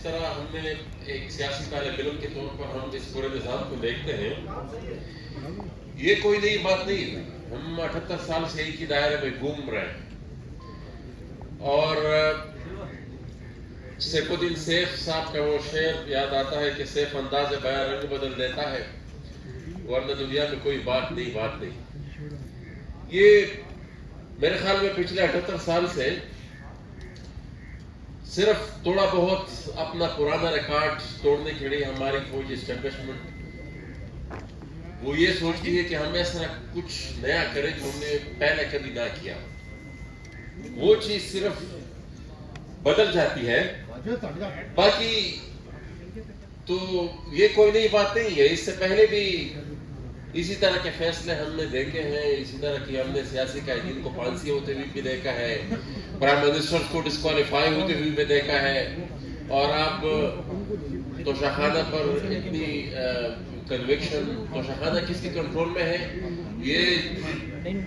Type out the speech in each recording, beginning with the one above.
طرح ہم نے ایک سیاسی طالب علم کے طور پر ہم اس پورے نظام کو دیکھتے ہیں، یہ کوئی نئی بات نہیں ہے. ہم 78 سال سے ایک ہی دائرے میں گھوم رہے ہیں. اور سیف الدین سیف صاحب کا وہ شعر یاد آتا ہے کہ سیف انداز بیان رنگ بدل دیتا ہے، ورنہ دنیا میں کوئی بات نہیں. یہ میرے خیال میں پچھلے 78 سال سے صرف تھوڑا بہت اپنا پرانا ریکارڈ توڑنے کے لیے ہماری فوجی اسٹیبلشمنٹ وہ یہ سوچتی ہے کہ ہم ایسا کچھ نیا کریں جو ہم نے پہلے کبھی نہ کیا. وہ چیز صرف بدل جاتی ہے، باقی تو یہ کوئی نئی بات نہیں ہے. اس سے پہلے بھی اسی طرح کے فیصلے ہم نے دیکھے ہیں، اسی طرح کی ہم نے سیاسی قائدین کو پھانسی ہوتے ہوئے بھی دیکھا ہے، پرائم منسٹر کو ڈسکوالیفائی ہوتے ہوئے بھی دیکھا ہے. اور اب توشاخانہ پر اتنی کنوکشن، توشاخانہ کس کے کنٹرول میں ہے؟ یہ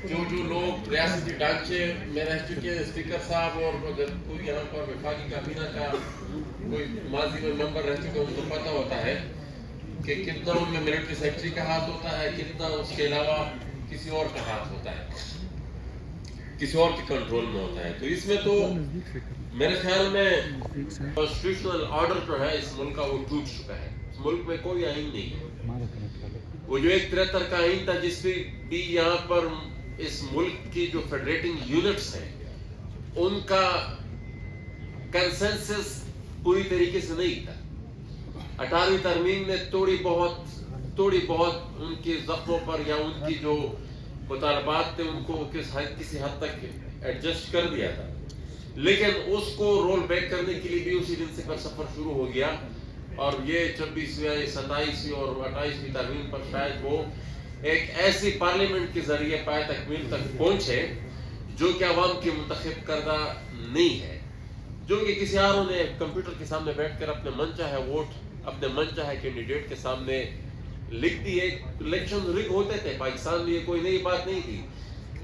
جو لوگ ریاستی ڈھانچے میں رہ چکے ہیں، اسپیکر صاحب، اور اگر کوئی یہاں پر وفاقی کابینہ کا کوئی ماضی میں ممبر رہ چکے ان کو پتہ ہوتا ہے کہ کتنا ان میں ملٹری سیکٹری کا ہاتھ ہوتا ہے، کتنا اس کے علاوہ کسی اور کا ہاتھ ہوتا ہے، کسی اور کے کنٹرول میں ہوتا ہے. تو اس میں تو میرے خیال میں کانسٹیٹیوشنل آرڈر جو ہے اس ملک کا وہ ٹوٹ چکا ہے. اس ملک میں کوئی آئین نہیں ہے. وہ جو 73 کا آئین تھا جس پہ بھی یہاں پر اس ملک کی جو فیڈریٹنگ یونٹس ہیں ان کا کنسنسس پوری طریقے سے نہیں تھا. 18ویں ترمیم نے تھوڑی بہت ان کے زخموں پر یا ان کی جو مطالبات تھے ان کو کسی حد تک ایڈجسٹ کر دیا تھا، لیکن اس کو رول بیک کرنے کے لیے بھی اسی دن سے سفر شروع ہو گیا. اور یہ 26ویں، 27ویں اور 28ویں ترمیم پر شاید وہ ایک ایسی پارلیمنٹ کے ذریعے پائے تکمیل تک پہنچے جو کہ عوام کی منتخب کردہ نہیں ہے، جو کہ کسی اور نے کمپیوٹر کے سامنے بیٹھ کر اپنے من چاہے ووٹ اپنے من چاہے کینڈیڈیٹ کے سامنے لکھ دیے. الیکشن رگ ہوتے تھے پاکستان میں، یہ کوئی نئی بات نہیں تھی.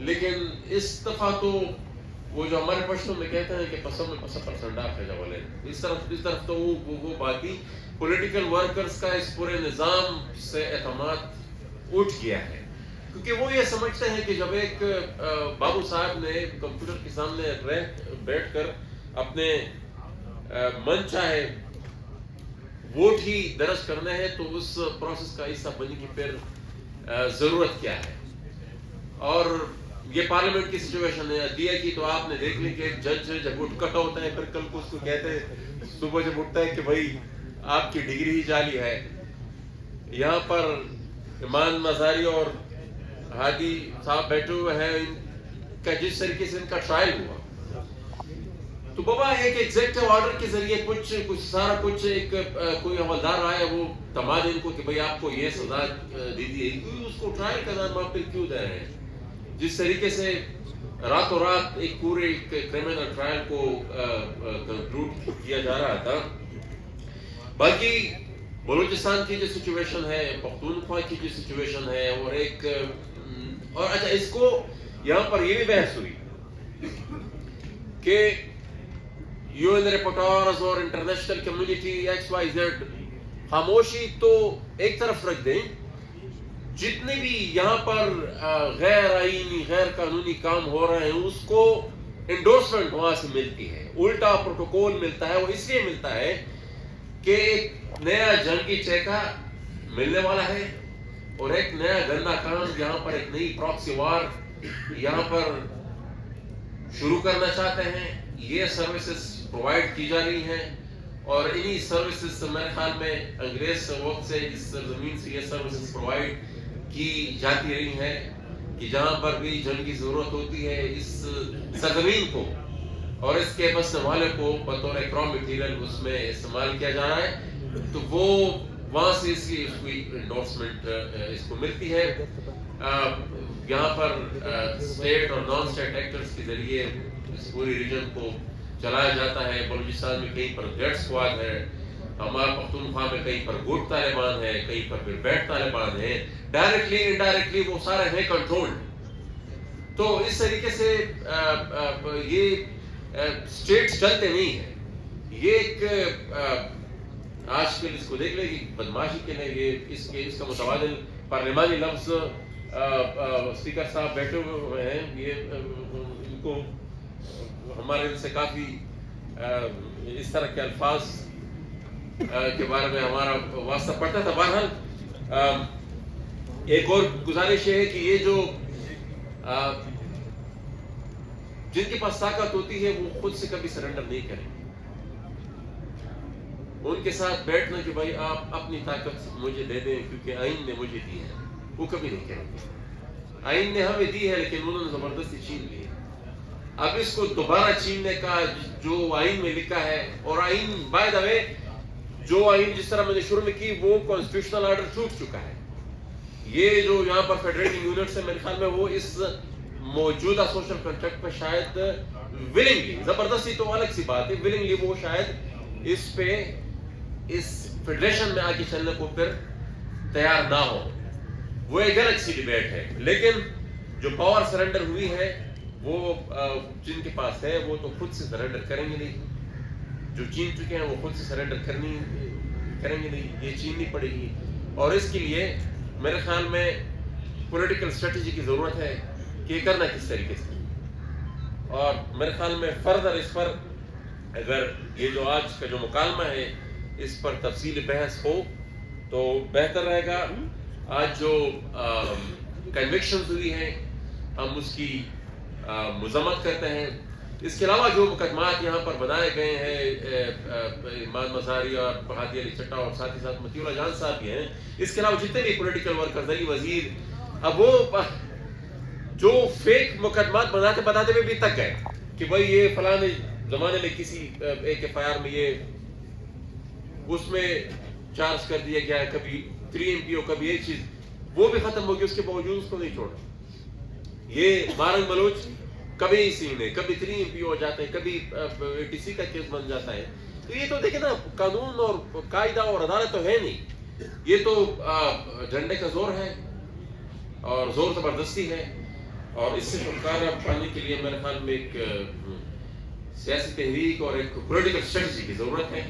لیکن اس دفعہ تو وہ جو ہمارے پشتوں میں کہتے ہیں کہ پسوں میں پسا پرسنڈا خیجا والے، اس طرف تو وہ باقی پولیٹیکل ورکرز کا اس پورے نظام سے اعتماد اٹھ گیا ہے. کیونکہ وہ یہ سمجھتے ہیں کہ جب ایک بابو صاحب نے کمپیوٹر کے سامنے بیٹھ کر اپنے من چاہے ووٹ ہی درج کرنے ہیں تو اس پروسیس کا حصہ بننے کی پھر ضرورت کیا ہے. اور یہ پارلیمنٹ کی سچویشن ہے. عدلیہ کی تو آپ نے دیکھ لی کہ ایک جج جب اٹھ کٹا ہوتا ہے پھر کل کو اس کو کہتے ہیں صبح جب اٹھتا ہے کہ بھائی آپ کی ڈگری ہی جعلی ہے. یہاں پر ایمان مزاری اور ہادی صاحب بیٹھے ہوئے ہیں، ان کا جس طریقے سے ان کا ٹرائل ہوا تو بابا ایک ایگزیکٹو آرڈر کے ذریعے کچھ سارا کچھ ایک کوئی حوالدار آیا وہ تما دے ان کو کہ بھئی آپ کو یہ سزا دی دی ہے، اس کو ٹرائل کا نام آپ پہ کیوں دے رہے ہیں؟ جس طریقے سے راتوں رات ایک پورے کرمنل ٹرائل کو کنکلوڈ کیا جا رہا تھا. باقی بلوچستان کی جو سچویشن ہے، پختونخوا کی جو سچویشن ہے، اور اچھا اس کو یہاں پر یہ بھی بحث ہوئی کہ یو این رپورٹرز اور international community X Y Z خاموشی تو ایک طرف رکھ دیں، جتنے بھی یہاں پر غیر آئینی غیر قانونی کام ہو رہے ہیں اس کو انڈورسمنٹ وہاں سے ملتی ہے، الٹا پروٹوکول ملتا ہے. وہ اس لیے ملتا ہے کہ ایک نیا جنگی چیکا ملنے والا ہے اور ایک نیا گندا کام یہاں پر ایک نئی پراکسی وار یہاں پر شروع کرنا چاہتے ہیں. یہ سروسز پرووائڈ کی جا رہی ہیں اور انہی سروسز سے میرے خیال میں انگریز سے وقت سے اس سرزمین سے یہ سروسز پرووائڈ کی جاتی رہی ہیں کہ جہاں پر بھی جنگ کی ضرورت ہوتی ہے اس سرزمین کو اور اس کے بسنے والے کو بطور ایک را مٹیریل اس میں استعمال کیا جا رہا ہے تو وہ وہاں سے اس کی انڈورسمنٹ اس کو ملتی ہے. یہاں پر اسٹیٹ اور نان اسٹیٹ ایکٹرز کے ذریعے اس پوری ریجن کو چلایا جاتا ہے. بلوچستان میں کہیں پر ڈیڈ اسکواڈ ہے، ہمارا پختونخوا میں کہیں پر گڈ طالبان ہے، کہیں پر پھر بیڈ طالبان ہے. ڈائریکٹلی انڈائریکٹلی وہ سارے ہیں کنٹرولڈ. تو اس طریقے سے یہ اسٹیٹس چلتے نہیں ہیں. یہ ایک آج کل اس کو دیکھ لے کہ بدماشی کے لیے اس کا متبادل پارلیمانی لفظ اسپیکر صاحب بیٹھے ہوئے ہیں، یہ ان کو ہمارے ان سے کافی اس طرح کے الفاظ کے بارے میں ہمارا واسطہ پڑتا تھا. بہرحال ایک اور گزارش یہ ہے کہ یہ جو جن کے پاس طاقت ہوتی ہے وہ خود سے کبھی سرنڈر نہیں کریں. ان کے ساتھ بیٹھنا کہ بھائی آپ اپنی طاقت مجھے دے دیں کیونکہ آئین نے مجھے دی ہے، وہ کبھی نہیں کریں گے. آئین نے ہمیں دی ہے لیکن انہوں نے زبردستی چھین لی ہے. اب اس کو دوبارہ چھیننے کا جو آئین میں لکھا ہے، اور آئین بائی دا وے جو آئین جس طرح میں نے شروع میں کی وہ کانسٹیٹیوشنل آرڈر ٹوٹ چکا ہے. یہ جو یہاں پر فیڈریٹنگ یونٹس ہے میرے خیال میں وہ اس موجودہ سوشل کنٹریکٹ پہ شاید ولنگلی، زبردستی تو الگ سی بات ہے، ولنگلی وہ شاید اس پہ اس فیڈریشن میں آگے چلنے کو پھر تیار نہ ہو. وہ ایک الگ سی ڈیبیٹ ہے. لیکن جو پاور سرنڈر ہوئی ہے وہ جن کے پاس ہے وہ تو خود سے سرنڈر کریں گے نہیں. جو چین چکے ہیں وہ خود سے سرنڈر کریں گے نہیں، یہ چیننی پڑے گی. اور اس کے لیے میرے خیال میں پولیٹیکل اسٹریٹجی کی ضرورت ہے کہ یہ کرنا کس طریقے سے. اور میرے خیال میں فردر اس پر اگر یہ جو آج کا جو مکالمہ ہے اس پر تفصیل بحث ہو تو بہتر رہے گا. آج جو کنوکشنز ہوئی ہیں ہم اس کی مذمت کرتے ہیں. اس کے علاوہ جو مقدمات یہاں پر بنائے گئے ہیں اماد مظاہری اور بہادی علی چٹا اور ساتھ ہی ساتھ مطیع اللہ جان صاحب بھی ہیں، اس کے علاوہ جتنے بھی پولیٹیکل ورکرز، علی وزیر، اب وہ جو فیک مقدمات بتاتے ہوئے بھی تک گئے کہ بھائی یہ فلاں زمانے میں کسی ایک ایف آئی آر میں یہ اس میں چارج کر دیا گیا ہے، کبھی 3 MPO، کبھی ایک چیز، وہ بھی ختم ہو گئی. اس کے باوجود اس کو نہیں چھوڑا. یہ مارنگ بلوچ کبھی سین ہے، کبھی 3 MPO ہو جاتے ہیں، کبھی ATC کا کیس بن جاتا ہے. تو یہ تو دیکھیں نا، قانون اور قاعدہ اور عدالت تو ہے نہیں، یہ تو جھنڈے کا زور ہے اور زور زبردستی ہے. اور اس سے چھٹکارا پانے کے لیے میرے خیال میں ایک سیاسی تحریک اور ایک پولیٹیکل اسٹریٹجی کی ضرورت ہے.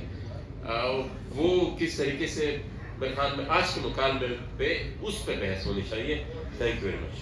وہ کس طریقے سے میرے خیال میں آج کے مکالمے پہ اس پہ بحث ہونی چاہیے. Thank you very much.